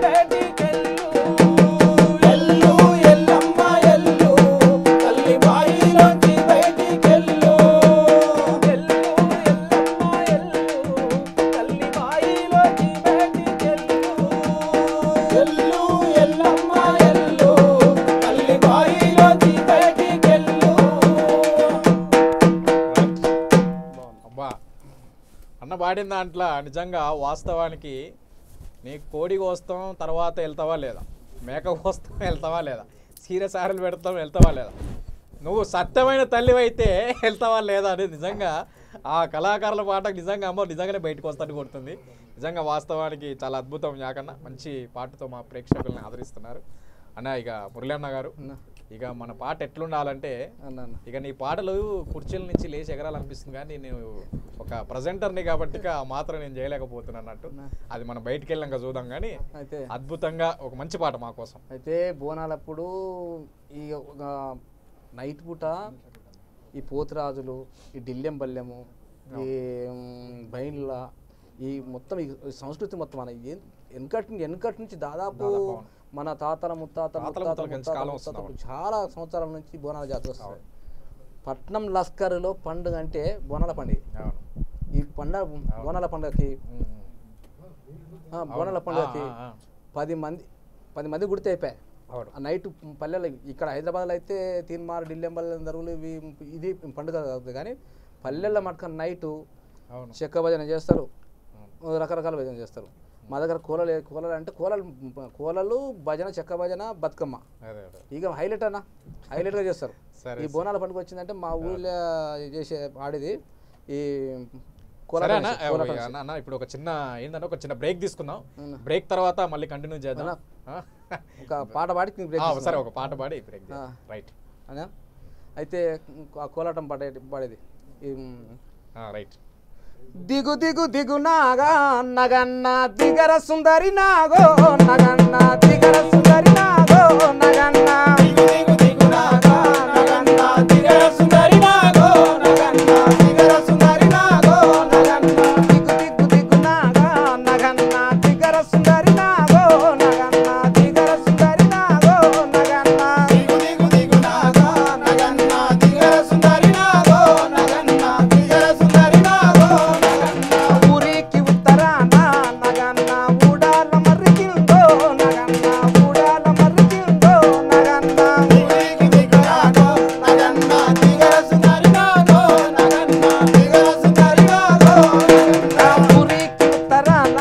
బయటికెళ్ళు ఎల్లు ఎల్లమ్మ ఎల్లు తల్లి బాయిలోంచి బయటికెళ్ళు ఎల్లు ఎల్లమ్మ ఎల్లు తల్లి బాయిలోంచి బయటికెళ్ళు ఎల్లు ఎల్లమ్మ ఎల్లు తల్లి బాయిలోంచి బయటికెళ్ళు. అబ్బా అన్న పాడిన దాంట్లో నిజంగా వాస్తవానికి నీకు కోడి కోస్తాం తర్వాత వెళ్తావా లేదా, మేక కోస్తాం వెళ్తావా లేదా, సీరసారలు పెడతాం వెళ్తావా లేదా, నువ్వు సత్యమైన తల్లివైతే వెళ్తావా లేదా అనేది నిజంగా ఆ కళాకారుల పాటకు నిజంగా అమ్మ నిజంగానే బయటకు వస్తాను కొడుతుంది. నిజంగా వాస్తవానికి చాలా అద్భుతం. యాకన్నా మంచి పాటతో మా ప్రేక్షకుల్ని ఆదరిస్తున్నారు అన్న. ఇక మురళి అన్న గారు, ఇక మన పాట ఎట్లుండాలంటే ఇక నీ పాటలు కుర్చీల నుంచి లేచి ఎగరాలనిపిస్తుంది, కానీ నేను ఒక ప్రజెంటర్ని కాబట్టి ఆ మాత్రం నేను చేయలేకపోతున్నా అన్నట్టు. అది మనం బయటికి వెళ్ళాక చూద్దాం, కానీ అయితే అద్భుతంగా ఒక మంచి పాట మా కోసం. అయితే బోనాలప్పుడు ఈ ఒక నైట్ పూట ఈ పోతురాజులు, ఈ డిల్లెం బల్లెము, ఈ బైన్ల, ఈ మొత్తం ఈ సంస్కృతి మొత్తం మన వెనకటి నుంచి దాదాపు మన తాతల ముత్తాతలు చాలా సంవత్సరాల నుంచి బోనాల జాతర వస్తుంది. పట్నం లస్కర్లో పండుగ అంటే బోనాల పండుగ. ఈ బోనాల పండుగకి 10 మంది గుడితే అయిపోయాయి. నైట్ పల్లెలు ఇక్కడ హైదరాబాద్లో అయితే తీన్మార్ డిల్లెంబల్ దరువులు ఇది పండుగ అవుతుంది, కానీ పల్లెల్లో మటుకు నైటు చెక్క భజన చేస్తారు, రకరకాల భజన చేస్తారు. మా దగ్గర కోలలు అంటే కోలలు భజన, చెక్క భజన, బతుకమ్మ ఇక హైలైట్గా చేస్తారు. ఈ బోనాల పండుగ వచ్చిందంటే మా ఊళ్ళో చేసే ఆడేది ఈ అన్న. ఇప్పుడు ఒక చిన్న ఏంటంటే ఒక చిన్న బ్రేక్ తీసుకుందాం, బ్రేక్ తర్వాత మళ్ళీ కంటిన్యూ చేద్దాం. ఒక పాట పాడి సరే, ఒక పాట పాడి బ్రేక్ రైట్ అన్నా. అయితే ఆ కోలాటం పాడేది రైట్. దిగు దిగు దిగు నాగా నగన్న దిగర సుందరి నాగో నగన్న దిగర సుందరి నాగో నగన్న దిగు దిగు దిగు నాగా నగన్న దిగర సుందరి నాగో నగన్న దిగర సుందరి నాగో నగన్న దిగు దిగు దిగు నాగా నగన్న దిగర సుందరి నాగో నగన్న దిగర సుందరి నాగో నగన్న దిగు దిగు దిగు నాగా నగన్న దిగర సుందరి నాగో నగన్న దిగర సుందరి నాగో ఊరికి ఉత్తరాన నగన్న ఊడాల మర్రికిందో నగన్న ఊడాల మర్రికిందో నగన్న ఊరికి దిగురాగో నగన్న దిగర సుందరి నాగో నగన్న దిగర సుందరి నాగో ఊరికి ఉత్తరాన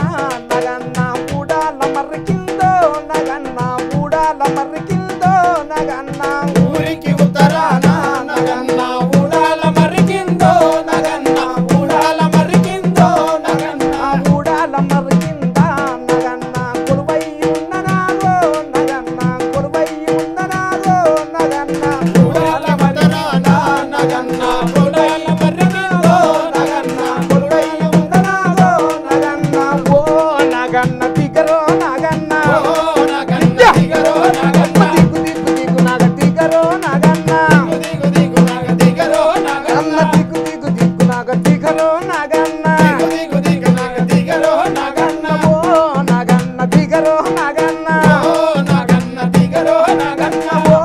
నగన్న ఊడాల మర్రికిందో నగన్న ఊడాల మర్రికిందో నగన్న ఊరికి ఉత్తరాన నగన్న ఊడాల మర్రికిందో నగన్న ఊడాల మర్రికిందో నగన్న ఊడాల మర్రికింద నగన్న కొలువై ఉన్ననాగో నగన్న కొలువై ఉన్ననాగో నగన్న ఊడాల మర్రికింద నగన్న ఊడాల మర్రికిందో నగన్న కొలువై ఉన్ననాగో నగన్న ఓ నగన్న దిగరో నగన్న ఓ నగన్న దిగరో నగన్న దిగు దిగు దిగు నాగ దిగరో నగన్న దిగు దిగు నాగ దిగరో నగన్న దిగు దిగు దిగు నాగ దిగరో నగన్న దిగు దిగు నాగ దిగరో నగన్న ఓ నగన్న దిగరో నగన్న ఓ నగన్న దిగరో నగన్న ఓ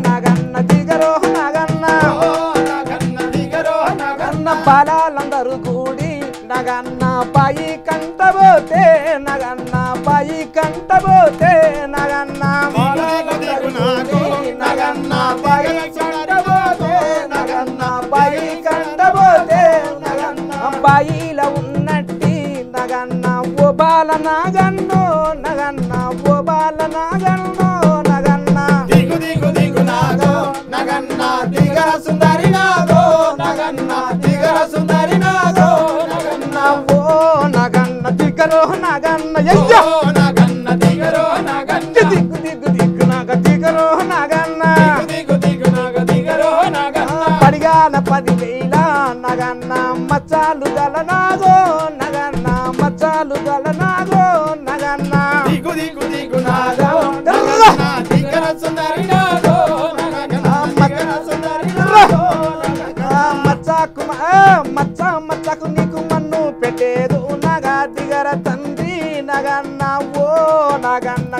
నగన్న దిగరో నగన్న ఓ నగన్న దిగరో నగన్న బాలాలందరూ కూడి నగన్న బాయి కంటబోతే నగన్న బాయి కంటబోతే నగన్న బాలాలందరూ కూడి నగన్న బాయి కంటబోతే నగన్న బాయి కంటబోతే నగన్న బాయిలో ఉన్నట్టి నగన్న ఓ బాల నాగన్నో నగన్న ఓ బాల నాగన్నో నగన్న దిగు దిగు దిగు నాగో నగన్న దిగర సుందరి నాగో నగన్న దిగర సుందరి నాగో నగన్న ఓ నగన్న దిగరో నగన్న అయ్యో నగన్న దిగరో నగన్న దిగు దిగు దిగు నాగ దిగరో నగన్న దిగు దిగు నాగ దిగరో నగన్న పడిగాన 10,000 నగన్న మచ్చాలు గల నాగో నగన్న మచ్చాలు గల నాగో నగన్న దిగు దిగు దిగు నాగో నగన్న దిగర సుందరి నాగో నగన్న దిగర సుందరి నాగో నగన్న మచ్చకు నీకు మన్ను పెట్టేదు నగ దిగర తండ్రి నగన్న ఓ నగన్న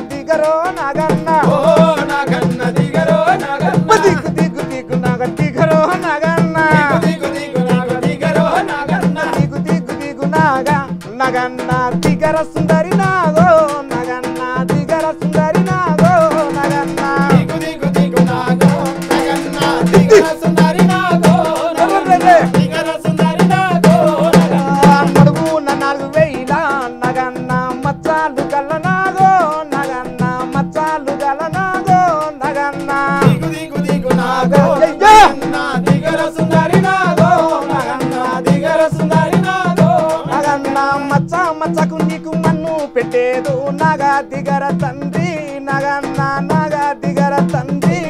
దిగరో నాగన్న ఓ నాగన్న దిగరో నాగన్న దిగు దిగు దిగు నాగ దిగరో నాగన్న దిగు దిగు నాగ దిగరో నాగన్న దిగు దిగు దిగు నాగ నగన్న దిగర సుందరి నాగో నగన్న దిగర సుందరి నాగో నగన్న దిగు దిగు దిగు నాగో నగన్న దిగర సుందరి నాగో నగన్న దిగర సుందరి నాగో నగన్న మడుగున 4,000 నగన్న మచ్చాలు గల నాగో నగన్న మచ్చాలు గల నాగో నగన్న దిగు దిగు దిగు నాగో నగన్న దిగర సుందరి నాగో నగన్న దిగర సుందరి నాగో నగన్న మచ్చ మచ్చకు నీకు మన్ను పెట్టేదు నగా దిగర తండ్రి నగన్న నగా దిగర తండ్రి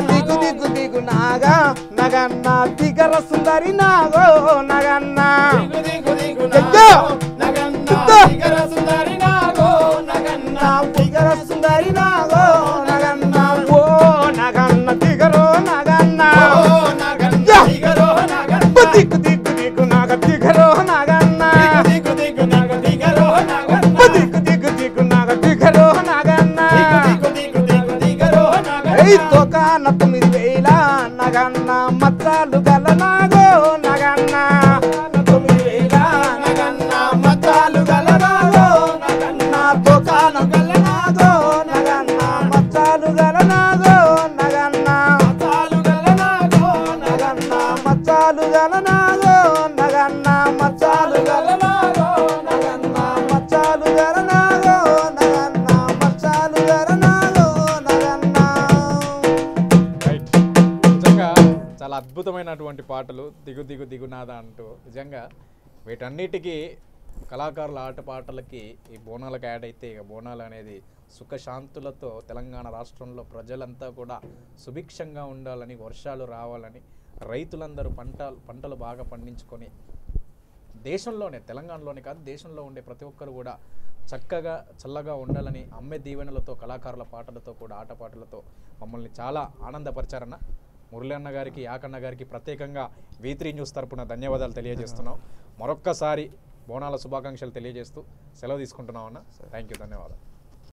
దిగు దిగు దిగు నాగా నగన్న దిగర సుందరి నాగో నగన్న దిగు దిగు దిగు నాగో నగన్న దిగర సుందరి నాగో నగన్న దిగర సుందరి నాగో నగన్న ఓ నగన్న దిగరో నగన్న ఓ నగన్న దిగరో నగన్న దిగు దిగు దిగు నాగ దిగరో నగన్న దిగు దిగు నాగ దిగరో నగన్న దిగు దిగు దిగు నాగ దిగరో నగన్న దిగు దిగు దిగు దిగరో నగన్న ఏయ్ తోకాన 9,000 నగన్న మచ్చాలు గల నాగో నగన్న 9,000 నగన్న మచ్చాలు గల నాగో నగన్న తోకాన గల నాగో నగన్న మచ్చాలు గల నాగో నగన్న మచ్చాలు గల నాగో నగన్న మచ్చాలు గల నాగో నగన్న మచ్చాలు గల నాగో నగన్న మచ్చాలు గల నాగో నగన్న మచ్చాలు గల నాగో నగన్న రైట్ నిజంగా చాలా అద్భుతమైనటువంటి పాటలు దిగు దిగు దిగునాద అంటూ నిజంగా వీటన్నిటికీ కళాకారుల ఆటపాటలకి ఈ బోనాలకు యాడ్ అయితే ఇక బోనాలు అనేది సుఖశాంతులతో తెలంగాణ రాష్ట్రంలో ప్రజలంతా కూడా సుభిక్షంగా ఉండాలని వర్షాలు రావాలని రైతులందరూ పంటలు బాగా పండించుకొని దేశంలోనే తెలంగాణలోనే కాదు దేశంలో ఉండే ప్రతి ఒక్కరు కూడా చక్కగా చల్లగా ఉండాలని అమ్మే దీవెనలతో కళాకారుల పాటలతో కూడా ఆటపాటలతో మమ్మల్ని చాలా ఆనందపరిచారన్న మురళి అన్న గారికి యాకన్న గారికి ప్రత్యేకంగా V3 న్యూస్ తరపున ధన్యవాదాలు తెలియజేస్తున్నాం మరొక్కసారి బోనాల శుభాకాంక్షలు తెలియజేస్తూ సెలవు తీసుకుంటున్నాం అన్న థ్యాంక్ యూ ధన్యవాదాలు